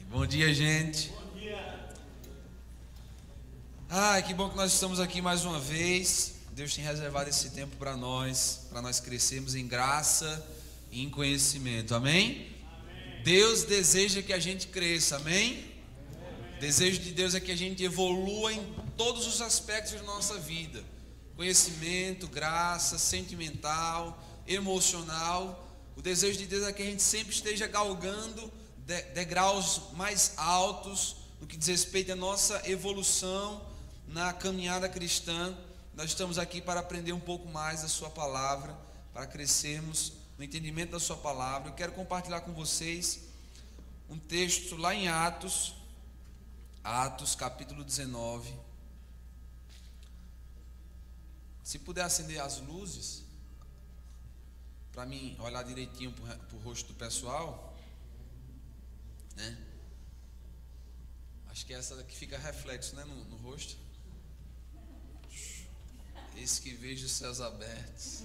Bom dia, gente. Bom dia. Ai, que bom que nós estamos aqui mais uma vez. Deus tem reservado esse tempo para nós crescermos em graça e em conhecimento. Amém? Amém. Deus deseja que a gente cresça. Amém? O desejo de Deus é que a gente evolua em todos os aspectos da nossa vida: conhecimento, graça, sentimental, emocional. O desejo de Deus é que a gente sempre esteja galgando degraus mais altos no que diz respeito à nossa evolução na caminhada cristã. Nós estamos aqui para aprender um pouco mais da sua palavra, para crescermos no entendimento da sua palavra. Eu quero compartilhar com vocês um texto lá em Atos capítulo 19. Se puder acender as luzes, para mim olhar direitinho para o rosto do pessoal, né? Acho que essa daqui fica reflexo, né, no rosto. Eis que vejo os céus abertos.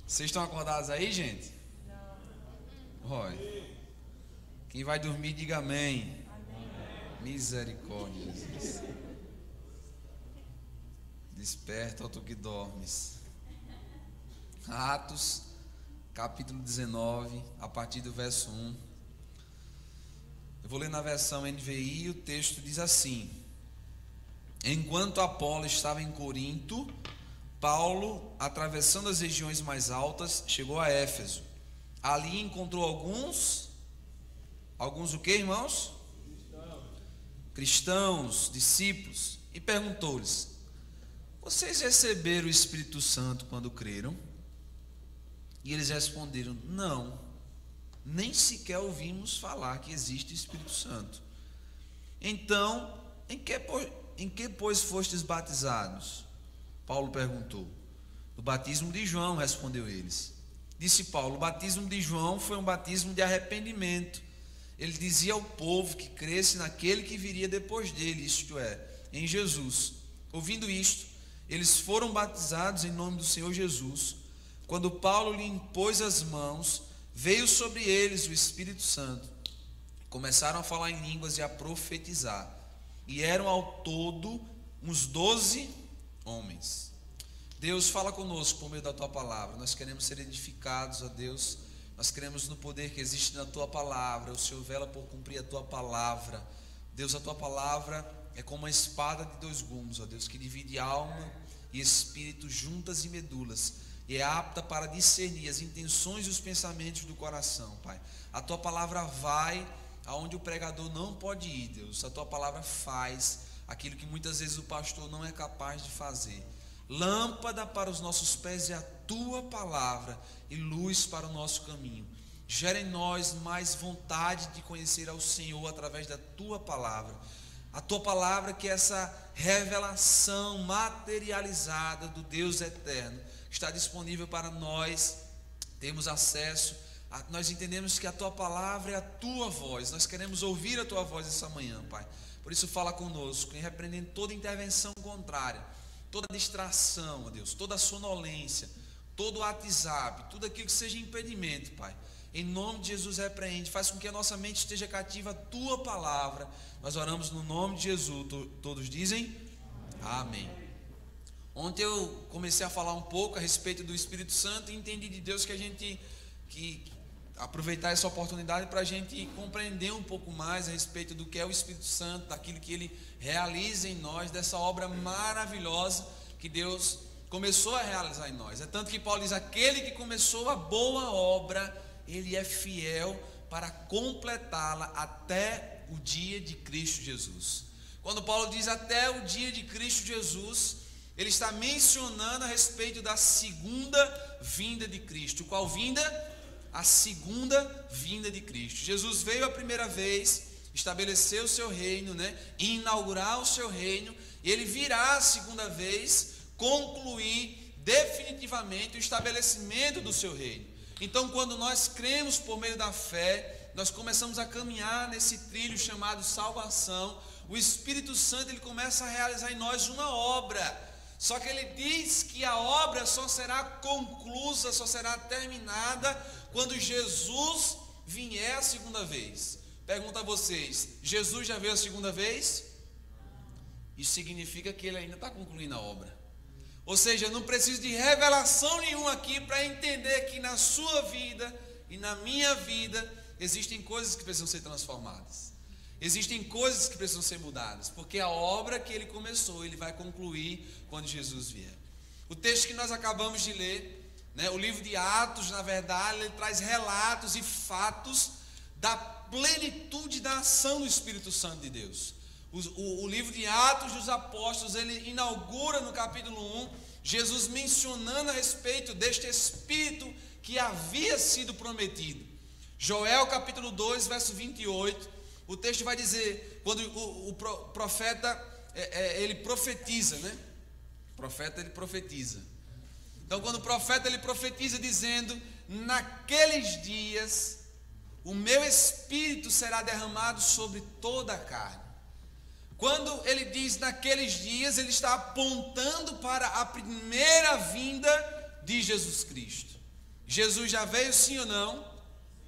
Vocês estão acordados aí, gente? Não. Olha, quem vai dormir, diga amém. Amém. Misericórdia, Jesus. Desperta, ó tu que dormes. Atos capítulo 19, a partir do verso 1. Eu vou ler na versão NVI e o texto diz assim: Enquanto Apolo estava em Corinto, Paulo, atravessando as regiões mais altas, chegou a Éfeso. Ali encontrou alguns o que, irmãos? Cristãos, discípulos, e perguntou-lhes: Vocês receberam o Espírito Santo quando creram? E eles responderam: Não, nem sequer ouvimos falar que existe o Espírito Santo. Então, em que pois fostes batizados? Paulo perguntou. No batismo de João, respondeu eles. Disse Paulo: O batismo de João foi um batismo de arrependimento. Ele dizia ao povo que cresce naquele que viria depois dele, isto é, em Jesus. Ouvindo isto, eles foram batizados em nome do Senhor Jesus. Quando Paulo lhe impôs as mãos, veio sobre eles o Espírito Santo. Começaram a falar em línguas e a profetizar. E eram ao todo uns 12 homens. Deus, fala conosco por meio da Tua palavra. Nós queremos ser edificados, ó Deus. Nós cremos no poder que existe na Tua palavra. O Senhor vela por cumprir a Tua palavra. Deus, a Tua palavra é como uma espada de 2 gumes, ó Deus, que divide alma e espírito, juntas e medulas, e é apta para discernir as intenções e os pensamentos do coração, Pai. A Tua palavra vai aonde o pregador não pode ir, Deus. A Tua palavra faz aquilo que muitas vezes o pastor não é capaz de fazer. Lâmpada para os nossos pés é a Tua palavra e luz para o nosso caminho. Gera em nós mais vontade de conhecer ao Senhor através da Tua palavra. A Tua palavra, que é essa revelação materializada do Deus eterno, está disponível para nós termos acesso. Nós entendemos que a Tua palavra é a Tua voz. Nós queremos ouvir a Tua voz essa manhã, Pai. Por isso fala conosco, repreendendo toda intervenção contrária, toda distração, ó Deus, toda sonolência, todo WhatsApp, tudo aquilo que seja impedimento, Pai. Em nome de Jesus, repreende, faz com que a nossa mente esteja cativa à Tua palavra. Nós oramos no nome de Jesus. Todos dizem amém. Ontem eu comecei a falar um pouco a respeito do Espírito Santo e entendi de Deus que a gente aproveitar essa oportunidade para a gente compreender um pouco mais a respeito do que é o Espírito Santo, daquilo que Ele realiza em nós, dessa obra maravilhosa que Deus começou a realizar em nós. É tanto que Paulo diz: aquele que começou a boa obra, Ele é fiel para completá-la até o dia de Cristo Jesus. Quando Paulo diz até o dia de Cristo Jesus, ele está mencionando a respeito da segunda vinda de Cristo. Qual vinda? A segunda vinda de Cristo. Jesus veio a primeira vez, estabelecer o seu reino, inaugurar o seu reino, e ele virá a segunda vez, concluir definitivamente o estabelecimento do seu reino. Então, quando nós cremos por meio da fé, nós começamos a caminhar nesse trilho chamado salvação. O Espírito Santo, ele começa a realizar em nós uma obra. Só que ele diz que a obra só será conclusa, só será terminada quando Jesus vier a segunda vez. Pergunto a vocês, Jesus já veio a segunda vez? Isso significa que ele ainda está concluindo a obra. Ou seja, eu não preciso de revelação nenhuma aqui para entender que na sua vida e na minha vida existem coisas que precisam ser transformadas. Existem coisas que precisam ser mudadas, porque a obra que ele começou, ele vai concluir quando Jesus vier. O texto que nós acabamos de ler, o livro de Atos, na verdade, ele traz relatos e fatos da plenitude da ação do Espírito Santo de Deus. O livro de Atos dos Apóstolos, ele inaugura no capítulo 1, Jesus mencionando a respeito deste Espírito que havia sido prometido. Joel capítulo 2, verso 28, o texto vai dizer, quando o profeta, ele profetiza, O profeta, ele profetiza. Então, quando o profeta, ele profetiza dizendo, naqueles dias, o meu Espírito será derramado sobre toda a carne. Quando ele diz naqueles dias, ele está apontando para a primeira vinda de Jesus Cristo. Jesus já veio, sim ou não?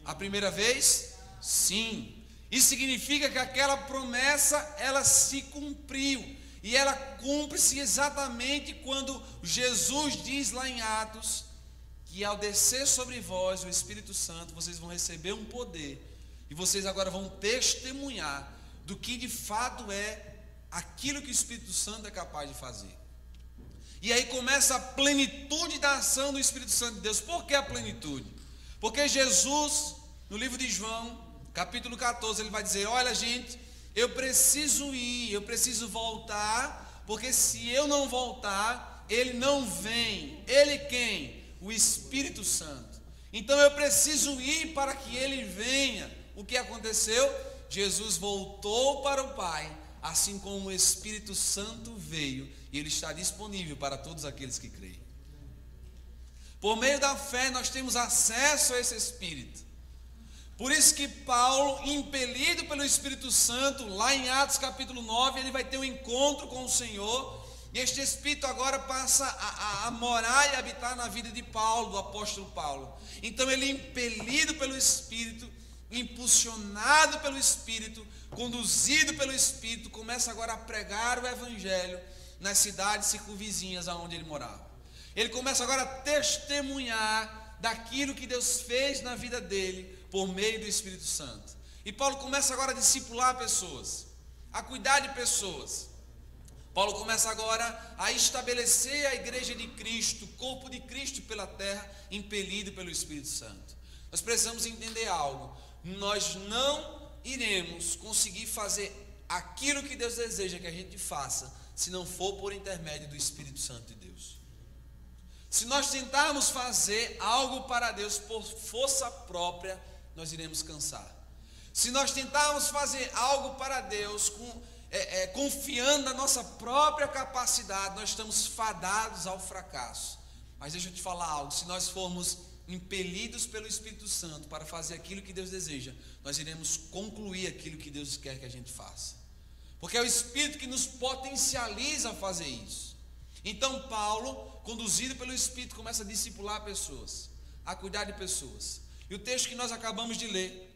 A primeira vez? Sim. Isso significa que aquela promessa, ela se cumpriu. E ela cumpre-se exatamente quando Jesus diz lá em Atos, que ao descer sobre vós o Espírito Santo, vocês vão receber um poder. E vocês agora vão testemunhar do que de fato é aquilo que o Espírito Santo é capaz de fazer. E aí começa a plenitude da ação do Espírito Santo de Deus. Por que a plenitude? Porque Jesus, no livro de João, capítulo 14, ele vai dizer, olha gente, eu preciso ir, eu preciso voltar, porque se eu não voltar, ele não vem. Ele quem? O Espírito Santo. Então eu preciso ir para que ele venha. O que aconteceu? Jesus voltou para o Pai, assim como o Espírito Santo veio, e ele está disponível para todos aqueles que creem. Por meio da fé nós temos acesso a esse Espírito. Por isso que Paulo, impelido pelo Espírito Santo, lá em Atos capítulo 9, ele vai ter um encontro com o Senhor, e este Espírito agora passa a morar e habitar na vida de Paulo, do apóstolo Paulo. Então ele, impelido pelo Espírito, impulsionado pelo Espírito, conduzido pelo Espírito, começa agora a pregar o Evangelho nas cidades circunvizinhas aonde ele morava. Ele começa agora a testemunhar daquilo que Deus fez na vida dele, por meio do Espírito Santo. E Paulo começa agora a discipular pessoas, a cuidar de pessoas. Paulo começa agora a estabelecer a igreja de Cristo, o corpo de Cristo pela terra, impelido pelo Espírito Santo. Nós precisamos entender algo. Nós não iremos conseguir fazer aquilo que Deus deseja que a gente faça, se não for por intermédio do Espírito Santo de Deus. Se nós tentarmos fazer algo para Deus por força própria, nós iremos cansar. Se nós tentarmos fazer algo para Deus confiando na nossa própria capacidade, nós estamos fadados ao fracasso. Mas deixa eu te falar algo, se nós formos impelidos pelo Espírito Santo para fazer aquilo que Deus deseja, nós iremos concluir aquilo que Deus quer que a gente faça, porque é o Espírito que nos potencializa a fazer isso. Então Paulo, conduzido pelo Espírito, começa a discipular pessoas, a cuidar de pessoas. E o texto que nós acabamos de ler,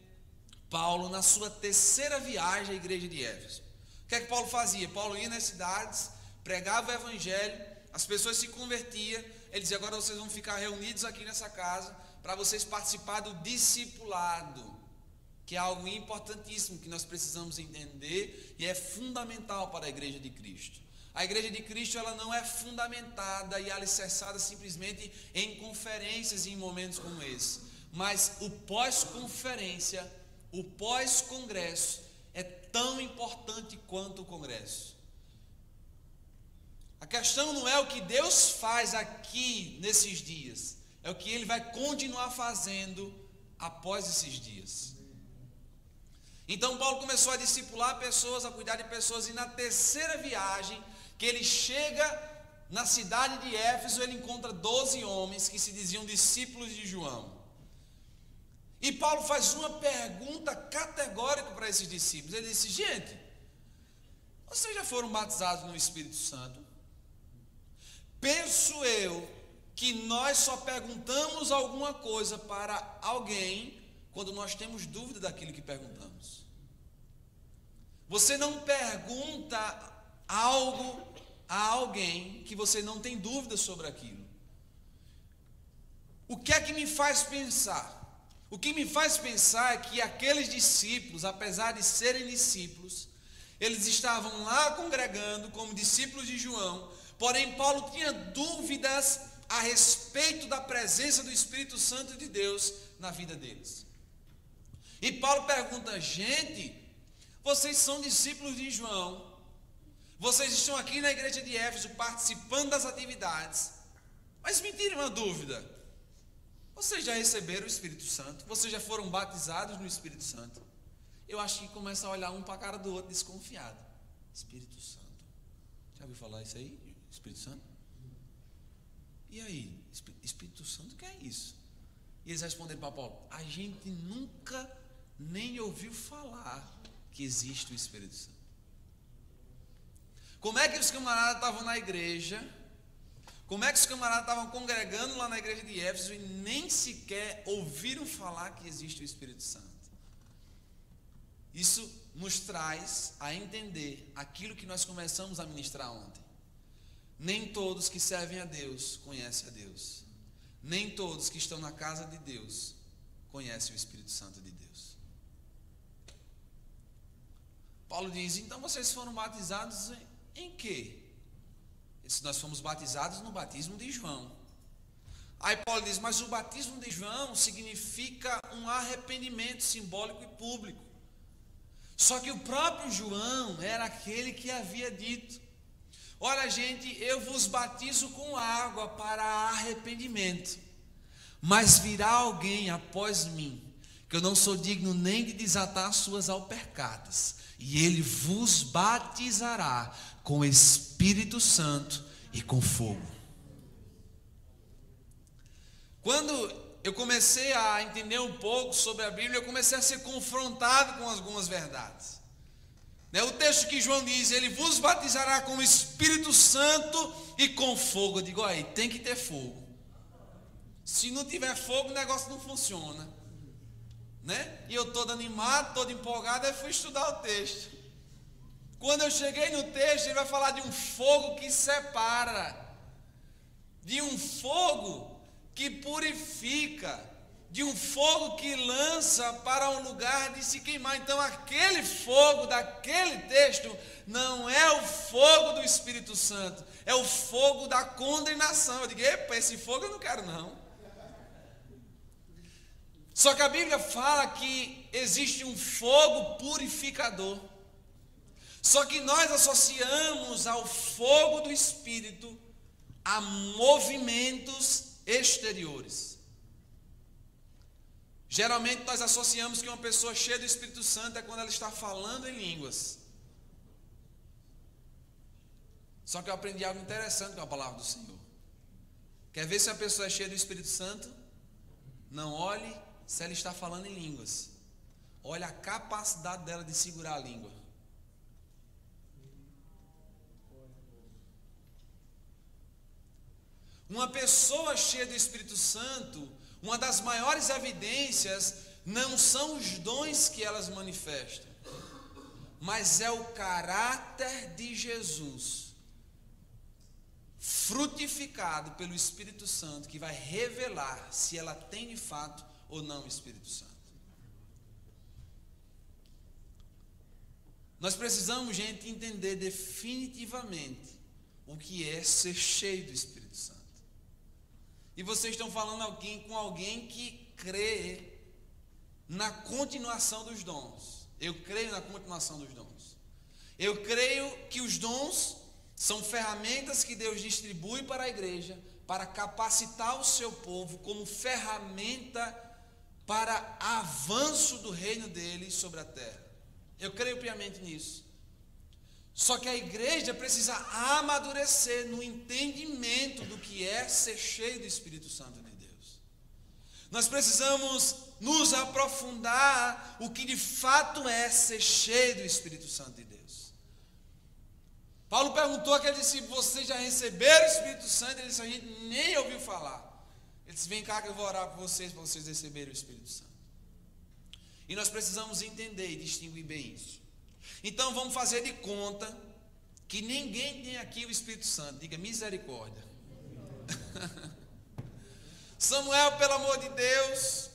Paulo, na sua terceira viagem à igreja de Éfeso, o que é que Paulo fazia? Paulo ia nas cidades, pregava o Evangelho, as pessoas se convertiam. Ele dizia, agora vocês vão ficar reunidos aqui nessa casa, para vocês participar do discipulado, que é algo importantíssimo, que nós precisamos entender, e é fundamental para a igreja de Cristo. A igreja de Cristo, ela não é fundamentada e alicerçada simplesmente em conferências e em momentos como esse, mas o pós-conferência, o pós-congresso, é tão importante quanto o congresso. A questão não é o que Deus faz aqui nesses dias, é o que Ele vai continuar fazendo após esses dias. Então Paulo começou a discipular pessoas, a cuidar de pessoas, e na terceira viagem, que ele chega na cidade de Éfeso, ele encontra 12 homens que se diziam discípulos de João. E Paulo faz uma pergunta categórica para esses discípulos. Ele disse, gente, vocês já foram batizados no Espírito Santo? Penso eu que nós só perguntamos alguma coisa para alguém quando nós temos dúvida daquilo que perguntamos. Você não pergunta algo a alguém que você não tem dúvida sobre aquilo. O que é que me faz pensar? O que me faz pensar é que aqueles discípulos, apesar de serem discípulos, eles estavam lá congregando como discípulos de João, porém Paulo tinha dúvidas a respeito da presença do Espírito Santo de Deus na vida deles. E Paulo pergunta: gente, vocês são discípulos de João, vocês estão aqui na igreja de Éfeso participando das atividades, mas me tirem uma dúvida: vocês já receberam o Espírito Santo? Vocês já foram batizados no Espírito Santo? Eu acho que começa a olhar um para a cara do outro desconfiado. Espírito Santo. Já ouviu falar isso aí? Espírito Santo? E aí? Espírito Santo, o que é isso? E eles responderam para Paulo: a gente nunca nem ouviu falar que existe o Espírito Santo. Como é que os camaradas estavam na igreja? Como é que os camaradas estavam congregando lá na igreja de Éfeso e nem sequer ouviram falar que existe o Espírito Santo? Isso nos traz a entender aquilo que nós começamos a ministrar ontem. Nem todos que servem a Deus conhecem a Deus. Nem todos que estão na casa de Deus conhecem o Espírito Santo de Deus. Paulo diz: então vocês foram batizados em quê? Nós fomos batizados no batismo de João. Aí Paulo diz: mas o batismo de João significa um arrependimento simbólico e público. Só que o próprio João era aquele que havia dito: olha, gente, eu vos batizo com água para arrependimento, mas virá alguém após mim, que eu não sou digno nem de desatar as suas alpercatas, e ele vos batizará com o Espírito Santo e com fogo. Quando eu comecei a entender um pouco sobre a Bíblia, eu comecei a ser confrontado com algumas verdades. O texto que João diz: ele vos batizará com o Espírito Santo e com fogo. Eu digo: aí, tem que ter fogo. Se não tiver fogo, o negócio não funciona. E eu todo animado, todo empolgado, aí fui estudar o texto. Quando eu cheguei no texto, ele vai falar de um fogo que separa, de um fogo que purifica, de um fogo que lança para um lugar de se queimar. Então aquele fogo daquele texto não é o fogo do Espírito Santo, é o fogo da condenação. Eu digo: epa, esse fogo eu não quero não. Só que a Bíblia fala que existe um fogo purificador. Só que nós associamos ao fogo do Espírito a movimentos exteriores. Geralmente nós associamos que uma pessoa cheia do Espírito Santo é quando ela está falando em línguas. Só que eu aprendi algo interessante com a palavra do Senhor. Quer ver se a pessoa é cheia do Espírito Santo? Não olhe se ela está falando em línguas. Olhe a capacidade dela de segurar a língua. Uma pessoa cheia do Espírito Santo, uma das maiores evidências não são os dons que elas manifestam, mas é o caráter de Jesus frutificado pelo Espírito Santo, que vai revelar se ela tem de fato ou não o Espírito Santo. Nós precisamos, gente, entender definitivamente o que é ser cheio do Espírito Santo. E vocês estão falando com alguém que crê na continuação dos dons. Eu creio na continuação dos dons. Eu creio que os dons são ferramentas que Deus distribui para a igreja para capacitar o seu povo como ferramenta para avanço do reino dele sobre a terra. Eu creio piamente nisso. Só que a igreja precisa amadurecer no entendimento do que é ser cheio do Espírito Santo de Deus. Nós precisamos nos aprofundar o que de fato é ser cheio do Espírito Santo de Deus. Paulo perguntou àquele discípulo: vocês já receberam o Espírito Santo? Ele disse: a gente nem ouviu falar. Ele disse: vem cá que eu vou orar por vocês, para vocês receberem o Espírito Santo. E nós precisamos entender e distinguir bem isso. Então vamos fazer de conta que ninguém tem aqui o Espírito Santo. Diga misericórdia. Samuel, pelo amor de Deus,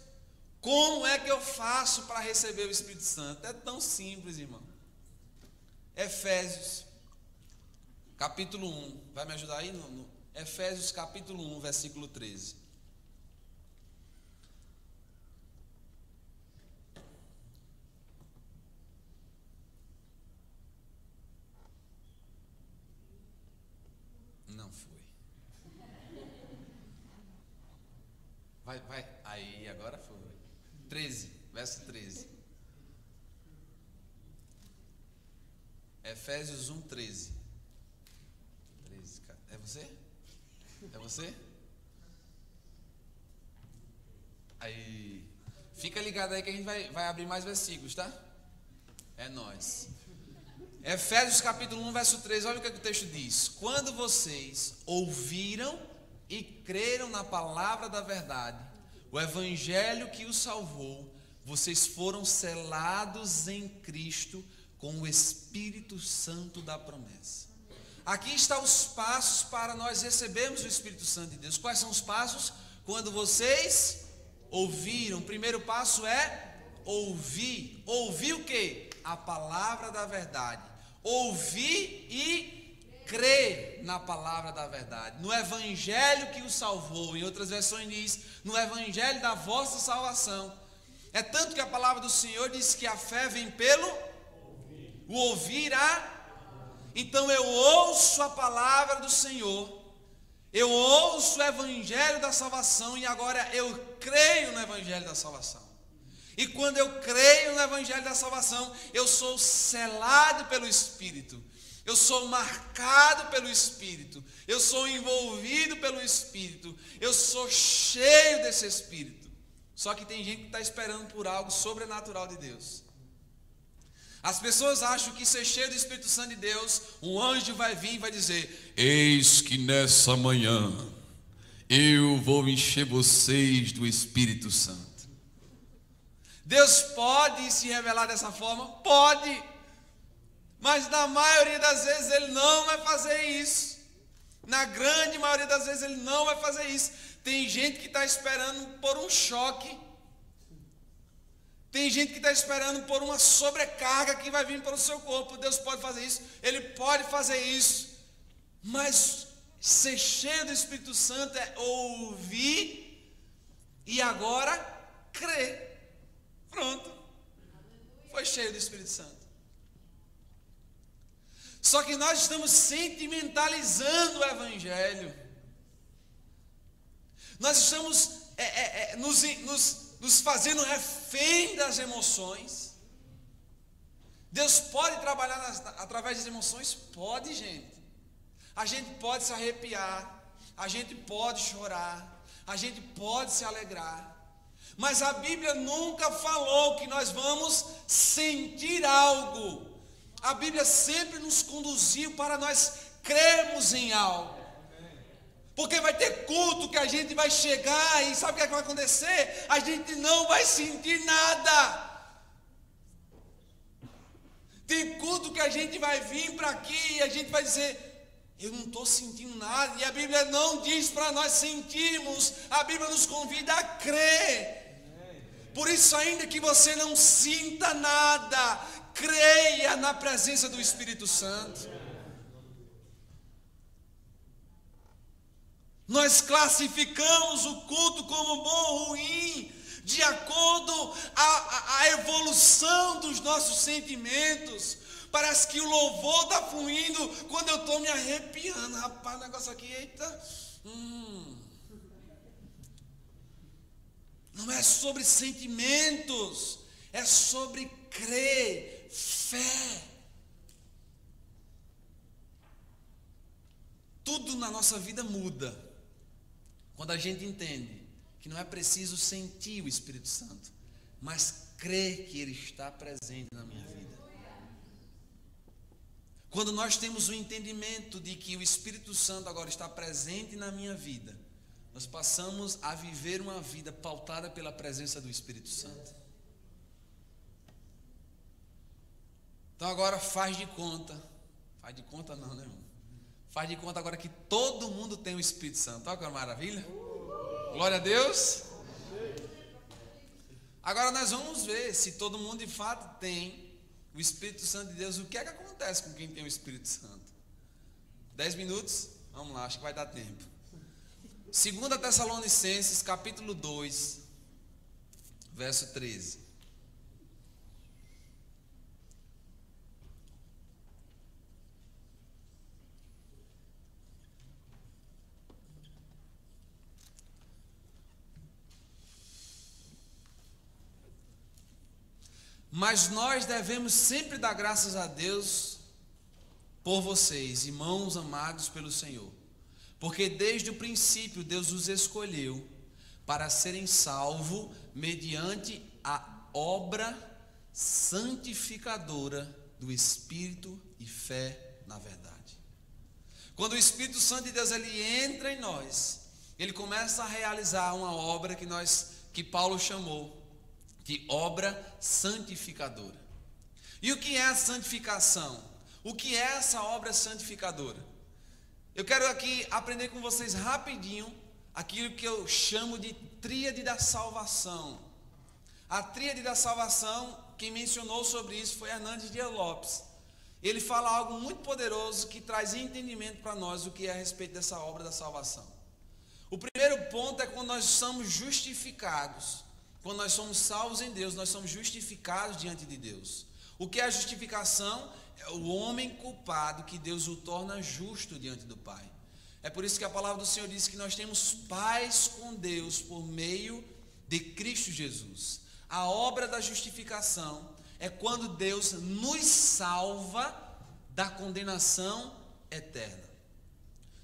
como é que eu faço para receber o Espírito Santo? É tão simples, irmão. Efésios, capítulo 1. Vai me ajudar aí? Efésios, capítulo 1, versículo 13. Não foi. Vai. Aí, agora foi. 13, verso 13. Efésios 1, 13. 13, cara. É você? É você? Aí. Fica ligado aí que a gente vai abrir mais versículos, tá? É nós. Efésios capítulo 1, verso 13. Olha o que o texto diz. Quando vocês ouviram e creram na palavra da verdade, o evangelho que os salvou, vocês foram selados em Cristo com o Espírito Santo da promessa. Aqui estão os passos para nós recebermos o Espírito Santo de Deus. Quais são os passos? Quando vocês ouviram, o primeiro passo é ouvir. Ouvir o quê? A palavra da verdade. Ouvir e crer na palavra da verdade, no evangelho que o salvou. Em outras versões diz, no evangelho da vossa salvação. É tanto que a palavra do Senhor diz que a fé vem pelo o ouvir a... Então eu ouço a palavra do Senhor, eu ouço o evangelho da salvação e agora eu creio no evangelho da salvação. E quando eu creio no evangelho da salvação, eu sou selado pelo Espírito, eu sou marcado pelo Espírito, eu sou envolvido pelo Espírito, eu sou cheio desse Espírito. Só que tem gente que está esperando por algo sobrenatural de Deus. As pessoas acham que ser cheio do Espírito Santo de Deus, um anjo vai vir e vai dizer: eis que nessa manhã eu vou encher vocês do Espírito Santo. Deus pode se revelar dessa forma? Pode. Mas na maioria das vezes Ele não vai fazer isso. Na grande maioria das vezes Ele não vai fazer isso. Tem gente que está esperando por um choque. Tem gente que está esperando por uma sobrecarga que vai vir para o seu corpo. Deus pode fazer isso, Ele pode fazer isso. Mas ser cheio do Espírito Santo é ouvir e agora crer. Pronto. Foi cheio do Espírito Santo. Só que nós estamos sentimentalizando o Evangelho. Nós estamos nos fazendo refém das emoções. Deus pode trabalhar através das emoções? Pode, gente. A gente pode se arrepiar, a gente pode chorar, a gente pode se alegrar. Mas a Bíblia nunca falou que nós vamos sentir algo. A Bíblia sempre nos conduziu para nós crermos em algo. Porque vai ter culto que a gente vai chegar e sabe o que vai acontecer? A gente não vai sentir nada. Tem culto que a gente vai vir para aqui e a gente vai dizer: eu não estou sentindo nada. E a Bíblia não diz para nós sentirmos. A Bíblia nos convida a crer. Por isso, ainda que você não sinta nada, creia na presença do Espírito Santo. Nós classificamos o culto como bom ou ruim, de acordo a evolução dos nossos sentimentos. Parece que o louvor está fluindo quando eu estou me arrepiando. Rapaz, o negócio aqui, eita. Não é sobre sentimentos, é sobre crer, fé. Tudo na nossa vida muda quando a gente entende que não é preciso sentir o Espírito Santo, mas crer que Ele está presente na minha vida. Quando nós temos o entendimento de que o Espírito Santo agora está presente na minha vida, nós passamos a viver uma vida pautada pela presença do Espírito Santo. Então agora faz de conta não, né, irmão? Faz de conta agora que todo mundo tem o Espírito Santo. Olha que maravilha. Glória a Deus. Agora nós vamos ver se todo mundo de fato tem o Espírito Santo de Deus. O que é que acontece com quem tem o Espírito Santo? 10 minutos? Vamos lá, acho que vai dar tempo. 2 Tessalonicenses, capítulo 2, verso 13. Mas nós devemos sempre dar graças a Deus por vocês, irmãos amados pelo Senhor, porque desde o princípio Deus os escolheu para serem salvos mediante a obra santificadora do Espírito e fé na verdade. Quando o Espírito Santo de Deus ele entra em nós, ele começa a realizar uma obra que Paulo chamou de obra santificadora. E o que é a santificação? O que é essa obra santificadora? Eu quero aqui aprender com vocês rapidinho aquilo que eu chamo de tríade da salvação. A tríade da salvação, quem mencionou sobre isso foi Hernandes Dias Lopes. Ele fala algo muito poderoso que traz entendimento para nós o que é a respeito dessa obra da salvação. O primeiro ponto é quando nós somos justificados. Quando nós somos salvos em Deus, nós somos justificados diante de Deus. O que é a justificação? É o homem culpado que Deus o torna justo diante do Pai. É por isso que a palavra do Senhor diz que nós temos paz com Deus por meio de Cristo Jesus. A obra da justificação é quando Deus nos salva da condenação eterna.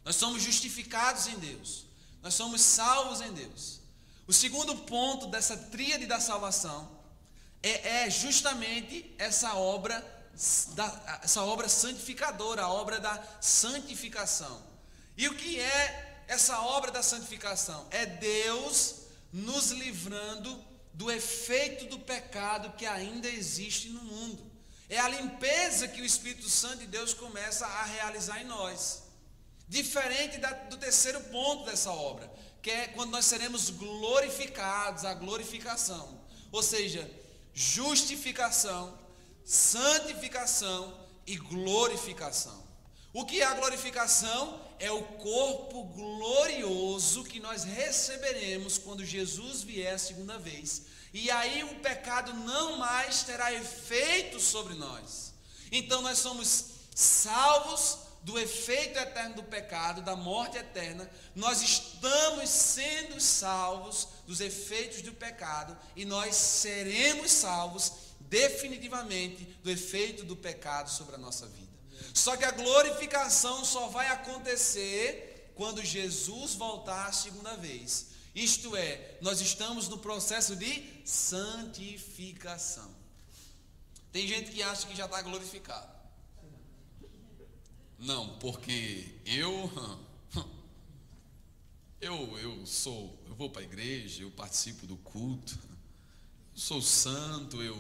Nós somos justificados em Deus. Nós somos salvos em Deus. O segundo ponto dessa tríade da salvação é justamente essa obra santificadora, a obra da santificação. E o que é essa obra da santificação? É Deus nos livrando do efeito do pecado que ainda existe no mundo. É a limpeza que o Espírito Santo de Deus começa a realizar em nós. Diferente do terceiro ponto dessa obra, que é quando nós seremos glorificados, a glorificação. Ou seja, justificação, santificação e glorificação. O que é a glorificação? É o corpo glorioso que nós receberemos quando Jesus vier a segunda vez. E aí o pecado não mais terá efeito sobre nós. Então nós somos salvos do efeito eterno do pecado, da morte eterna. Nós estamos sendo salvos dos efeitos do pecado e nós seremos salvos definitivamente do efeito do pecado sobre a nossa vida. Só que a glorificação só vai acontecer quando Jesus voltar a segunda vez. Isto é, nós estamos no processo de santificação. Tem gente que acha que já está glorificado. Não, porque eu vou para a igreja, eu participo do culto, eu sou santo, eu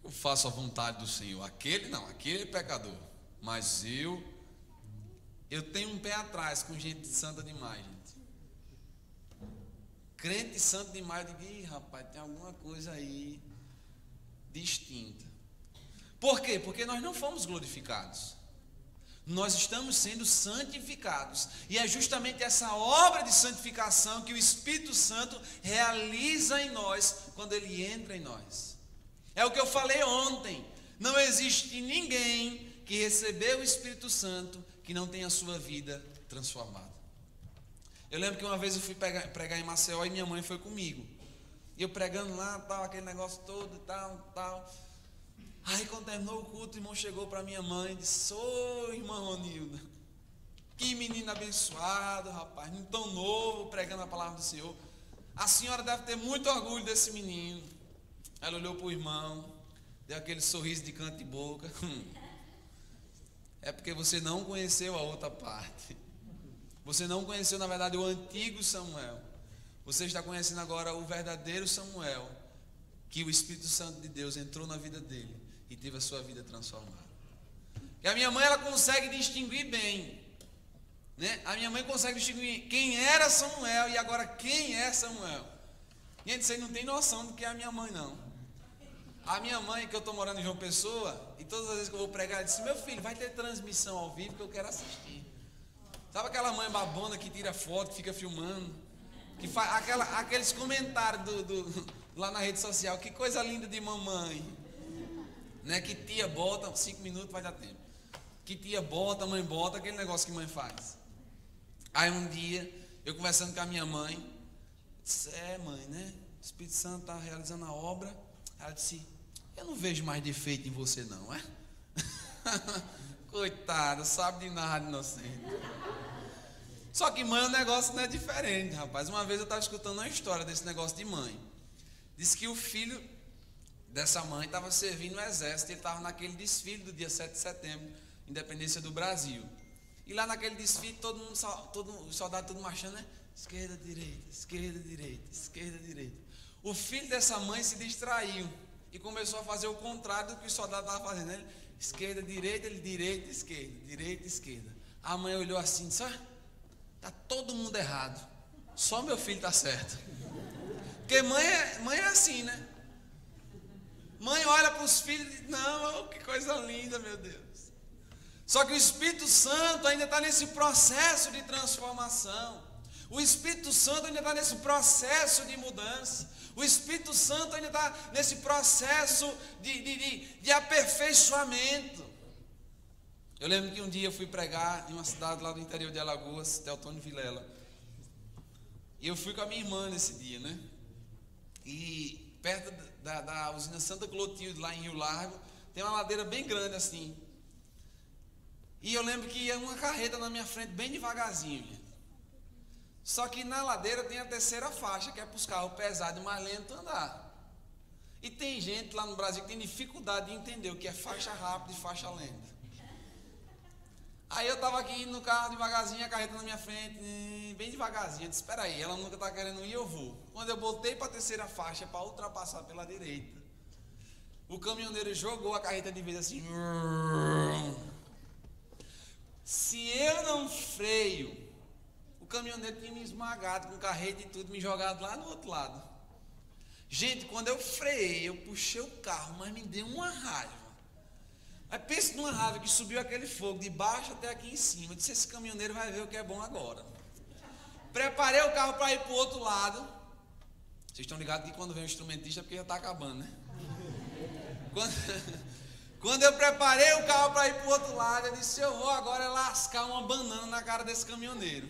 faço a vontade do Senhor. Aquele é pecador. Mas eu tenho um pé atrás com gente santa demais, gente. Crente santo demais, eu digo, ih, rapaz, tem alguma coisa aí distinta. Por quê? Porque nós não fomos glorificados. Nós estamos sendo santificados. E é justamente essa obra de santificação que o Espírito Santo realiza em nós quando ele entra em nós. É o que eu falei ontem. Não existe ninguém que recebeu o Espírito Santo que não tenha a sua vida transformada. Eu lembro que uma vez eu fui pregar em Maceió e minha mãe foi comigo. E eu pregando lá, tal, aquele negócio todo e tal. Aí quando terminou o culto, o irmão chegou para minha mãe e disse: ô irmã Ronilda, que menino abençoado, rapaz, não tão novo, pregando a palavra do Senhor. A senhora deve ter muito orgulho desse menino. Ela olhou para o irmão, deu aquele sorriso de canto de boca. É porque você não conheceu a outra parte. Você não conheceu, na verdade, o antigo Samuel. Você está conhecendo agora o verdadeiro Samuel, que o Espírito Santo de Deus entrou na vida dele e teve a sua vida transformada. E a minha mãe, ela consegue distinguir bem, né? A minha mãe consegue distinguir quem era Samuel e agora quem é Samuel. Gente, vocês não tem noção do que é a minha mãe, não. A minha mãe, que eu estou morando em João Pessoa, e todas as vezes que eu vou pregar, ela disse: meu filho, vai ter transmissão ao vivo que eu quero assistir. Sabe aquela mãe babona que tira foto, que fica filmando, que faz aqueles comentários lá na rede social, que coisa linda de mamãe, né? Que tia bota, 5 minutos vai dar tempo, que tia bota, mãe bota, aquele negócio que mãe faz. Aí um dia, eu conversando com a minha mãe, disse: mãe, né? O Espírito Santo está realizando a obra. Ela disse: eu não vejo mais defeito em você não, é? Coitada, sabe de nada, inocente. Só que mãe, o negócio não é diferente, rapaz. Uma vez eu estava escutando uma história desse negócio de mãe. Disse que o filho dessa mãe estava servindo no exército. Ele estava naquele desfile do dia 7 de setembro, independência do Brasil. E lá naquele desfile, os soldados todos marchando, né? Esquerda, direita, esquerda, direita, esquerda, direita. O filho dessa mãe se distraiu e começou a fazer o contrário do que o soldado estava fazendo, né? Esquerda, direita, ele direita, esquerda, direita, esquerda. A mãe olhou assim e disse: está todo mundo errado, só meu filho está certo. Porque mãe é assim, né? Mãe olha para os filhos e diz: não, que coisa linda, meu Deus. Só que o Espírito Santo ainda está nesse processo de transformação. O Espírito Santo ainda está nesse processo de mudança. O Espírito Santo ainda está nesse processo de aperfeiçoamento. Eu lembro que um dia eu fui pregar em uma cidade lá do interior de Alagoas, Teotônio Vilela. E eu fui com a minha irmã nesse dia, né? E perto da usina Santa Clotilde, lá em Rio Largo, tem uma ladeira bem grande assim. E eu lembro que ia uma carreta na minha frente bem devagarzinho, gente. Só que na ladeira tem a terceira faixa, que é para os carros pesados e mais lentos andar. E tem gente lá no Brasil que tem dificuldade de entender o que é faixa rápida e faixa lenta. Aí eu estava aqui no carro devagarzinho, a carreta na minha frente, bem devagarzinho. Eu disse: espera aí, ela nunca está querendo ir, eu vou. Quando eu botei para a terceira faixa, para ultrapassar pela direita, o caminhoneiro jogou a carreta de vez assim. Se eu não freio, o caminhoneiro tinha me esmagado com carreta e tudo, me jogado lá no outro lado. Gente, quando eu freiei, eu puxei o carro, mas me deu uma raiva. Aí pensa numa raiva que subiu aquele fogo de baixo até aqui em cima. Eu disse: esse caminhoneiro vai ver o que é bom agora. Preparei o carro para ir para o outro lado. Vocês estão ligados que quando vem o instrumentista é porque já está acabando, né? Quando eu preparei o carro para ir para o outro lado, eu disse: eu vou agora lascar uma banana na cara desse caminhoneiro.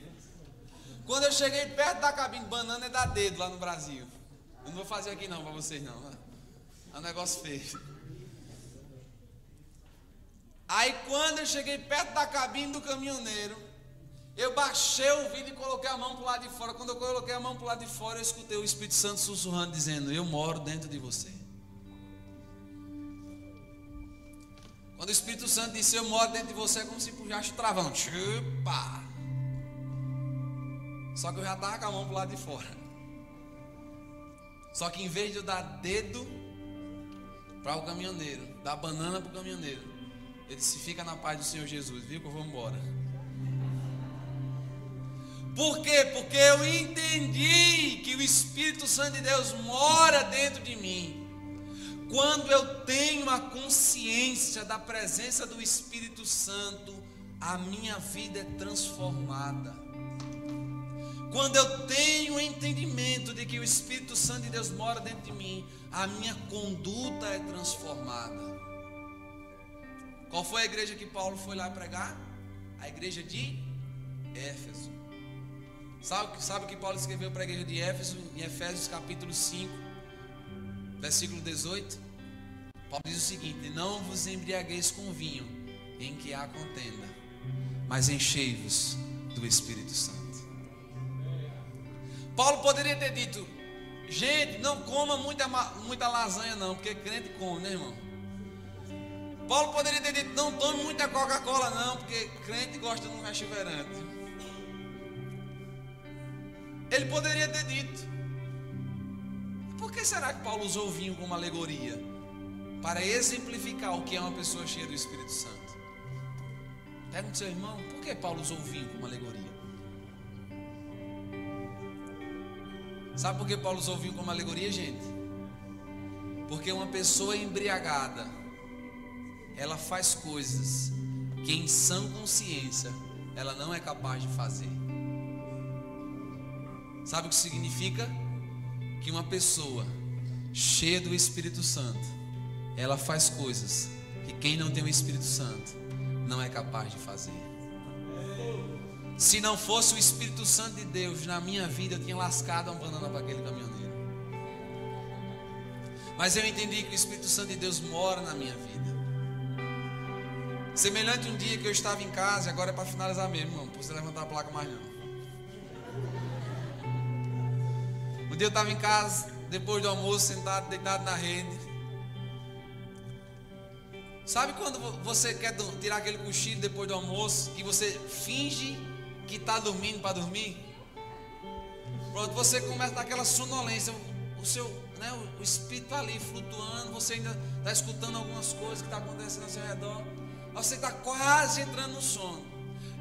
Quando eu cheguei perto da cabine, banana é dar dedo lá no Brasil. Eu não vou fazer aqui não para vocês não. É um negócio feio. Aí quando eu cheguei perto da cabine do caminhoneiro, eu baixei o vidro e coloquei a mão para o lado de fora. Quando eu coloquei a mão para o lado de fora, eu escutei o Espírito Santo sussurrando, dizendo: eu moro dentro de você. Quando o Espírito Santo disse: eu moro dentro de você, é como se puxasse o travão. Chupa! Só que eu já estava com a mão para o lado de fora. Só que em vez de eu dar dedo para o caminhoneiro, dar banana para o caminhoneiro, ele disse: fica na paz do Senhor Jesus, viu que eu vou embora. Por quê? Porque eu entendi que o Espírito Santo de Deus mora dentro de mim. Quando eu tenho a consciência da presença do Espírito Santo, a minha vida é transformada. Quando eu tenho o entendimento de que o Espírito Santo de Deus mora dentro de mim, a minha conduta é transformada. Qual foi a igreja que Paulo foi lá pregar? A igreja de Éfeso. Sabe o que Paulo escreveu para a igreja de Éfeso? Em Efésios capítulo 5, versículo 18. Paulo diz o seguinte: não vos embriagueis com vinho em que há contenda, mas enchei-vos do Espírito Santo. Paulo poderia ter dito: gente, não coma muita lasanha não, porque crente come, né, irmão? Paulo poderia ter dito: não tome muita Coca-Cola não, porque crente gosta de um refrigerante. Ele poderia ter dito. Por que será que Paulo usou o vinho como alegoria? para exemplificar o que é uma pessoa cheia do Espírito Santo. Pergunta ao seu irmão, por que Paulo usou o vinho como alegoria? Sabe por que Paulo usou o vinho como alegoria, gente? Porque uma pessoa embriagada, ela faz coisas que em sã consciência ela não é capaz de fazer. Sabe o que significa? Que uma pessoa cheia do Espírito Santo, ela faz coisas que quem não tem o Espírito Santo não é capaz de fazer. Se não fosse o Espírito Santo de Deus na minha vida, eu tinha lascado uma banana para aquele caminhoneiro. Mas eu entendi que o Espírito Santo de Deus mora na minha vida. Semelhante um dia que eu estava em casa, e agora é para finalizar mesmo, irmão, não precisa levantar a placa mais não. Um dia eu estava em casa, depois do almoço, sentado, deitado na rede. Sabe quando você quer tirar aquele cochilo depois do almoço, que você finge que está dormindo para dormir? Pronto, você começa a dar aquela sonolência, o seu, né, o espírito ali flutuando, você ainda está escutando algumas coisas que estão acontecendo ao seu redor. Você está quase entrando no sono.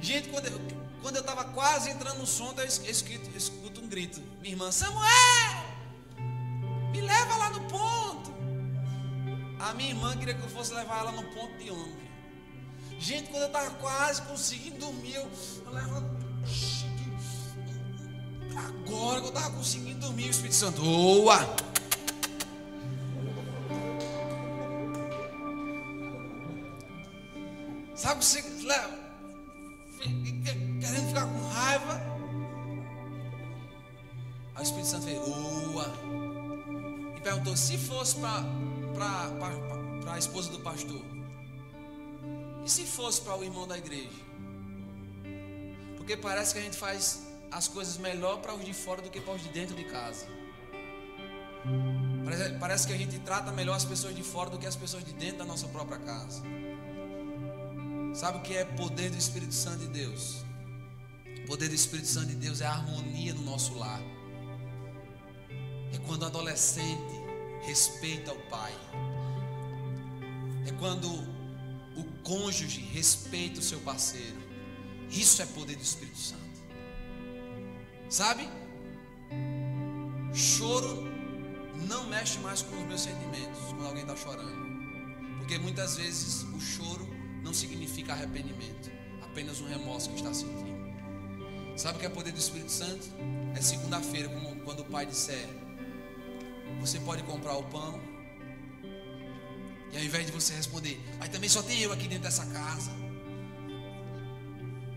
Gente, quando eu estava quase entrando no sono, eu escuto um grito. Minha irmã, Samuel, me leva lá no ponto. A minha irmã queria que eu fosse levar ela no ponto de ônibus. Gente, quando eu estava quase conseguindo dormir, eu levanto. Agora que eu estava conseguindo dormir, o Espírito Santo, boa! Sabe que você querendo ficar com raiva? Aí o Espírito Santo fez, boa! E perguntou, se fosse para a esposa do pastor? E se fosse para o irmão da igreja? Porque parece que a gente faz as coisas melhor para os de fora do que para os de dentro de casa. Parece que a gente trata melhor as pessoas de fora do que as pessoas de dentro da nossa própria casa. Sabe o que é poder do Espírito Santo de Deus? O poder do Espírito Santo de Deus é a harmonia no nosso lar. É quando o adolescente respeita o pai. É quando o cônjuge respeita o seu parceiro. Isso é poder do Espírito Santo. Sabe? Choro não mexe mais com os meus sentimentos quando alguém está chorando. Porque muitas vezes o choro não significa arrependimento, apenas um remorso que está sentindo. Sabe o que é poder do Espírito Santo? É segunda-feira, quando o pai disser, você pode comprar o pão, e ao invés de você responder, mas também só tem eu aqui dentro dessa casa,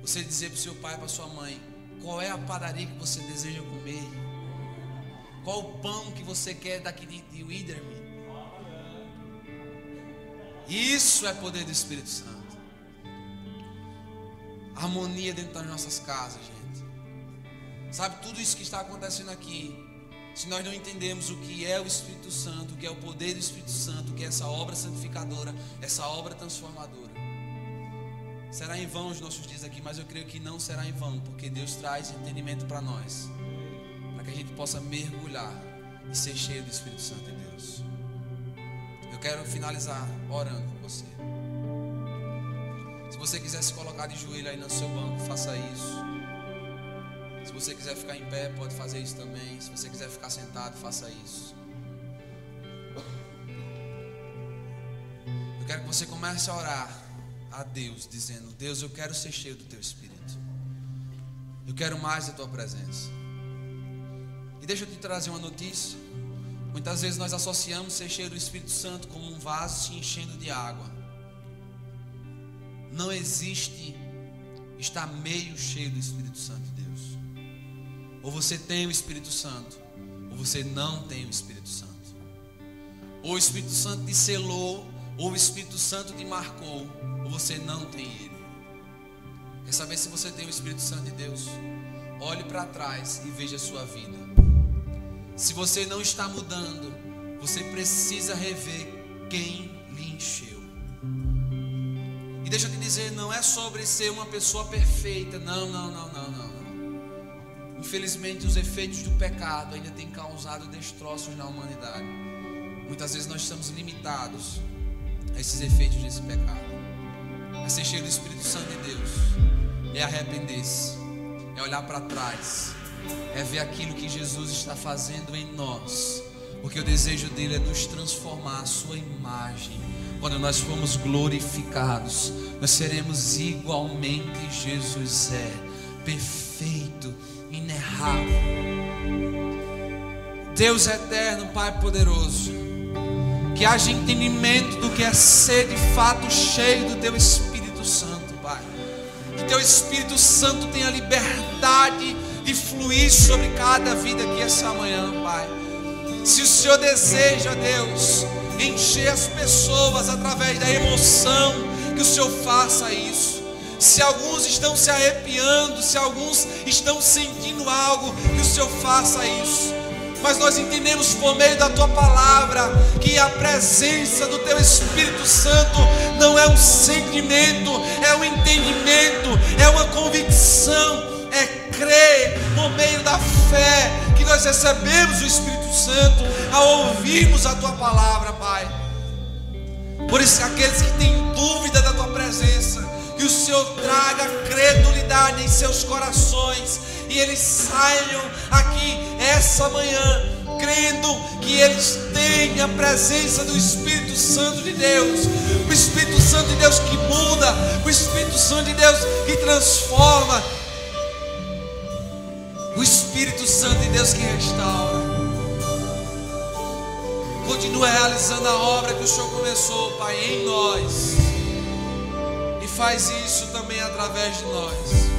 você dizer para o seu pai, para sua mãe, qual é a padaria que você deseja comer, qual o pão que você quer daqui de Widerme. Isso é poder do Espírito Santo. Harmonia dentro das nossas casas, gente. Sabe, tudo isso que está acontecendo aqui, se nós não entendemos o que é o Espírito Santo, o que é o poder do Espírito Santo, o que é essa obra santificadora, essa obra transformadora, será em vão os nossos dias aqui, mas eu creio que não será em vão, porque Deus traz entendimento para nós, para que a gente possa mergulhar e ser cheio do Espírito Santo de Deus. Eu quero finalizar orando com você. Se você quiser se colocar de joelho aí no seu banco, faça isso. Se você quiser ficar em pé, pode fazer isso também. Se você quiser ficar sentado, faça isso. Eu quero que você comece a orar a Deus, dizendo, Deus, eu quero ser cheio do Teu Espírito. Eu quero mais da Tua presença. E deixa eu te trazer uma notícia. Muitas vezes nós associamos ser cheio do Espírito Santo como um vaso se enchendo de água. Não existe estar meio cheio do Espírito Santo de Deus. Ou você tem o Espírito Santo, ou você não tem o Espírito Santo. Ou o Espírito Santo te selou, ou o Espírito Santo te marcou, ou você não tem ele. Quer saber se você tem o Espírito Santo de Deus? Olhe para trás e veja a sua vida. Se você não está mudando, você precisa rever quem lhe encheu. E deixa eu te dizer, não é sobre ser uma pessoa perfeita. Não. Infelizmente os efeitos do pecado ainda têm causado destroços na humanidade. Muitas vezes nós estamos limitados a esses efeitos desse pecado. É ser cheio do Espírito Santo de Deus, é arrepender-se, é olhar para trás, é ver aquilo que Jesus está fazendo em nós, porque o desejo dele é nos transformar à sua imagem. Quando nós formos glorificados, nós seremos igualmente Jesus é, perfeito, inerrável. Deus eterno, Pai poderoso, que haja entendimento do que é ser de fato cheio do Teu Espírito Santo, Pai. Que Teu Espírito Santo tenha liberdade de fluir sobre cada vida aqui essa manhã, Pai. Se o Senhor deseja, Deus, encher as pessoas através da emoção, que o Senhor faça isso. Se alguns estão se arrepiando, se alguns estão sentindo algo, que o Senhor faça isso. Mas nós entendemos por meio da Tua palavra que a presença do Teu Espírito Santo não é um sentimento, é um entendimento, é uma convicção, é crer por meio da fé que nós recebemos o Espírito Santo ao ouvirmos a Tua palavra, Pai. Por isso, aqueles que têm dúvida da Tua presença, que o Senhor traga credulidade em seus corações e eles saiam aqui essa manhã crendo que eles têm a presença do Espírito Santo de Deus, o Espírito Santo de Deus que muda, o Espírito Santo de Deus que transforma, o Espírito Santo de Deus que restaura. Continua realizando a obra que o Senhor começou, Pai, em nós, e faz isso também através de nós.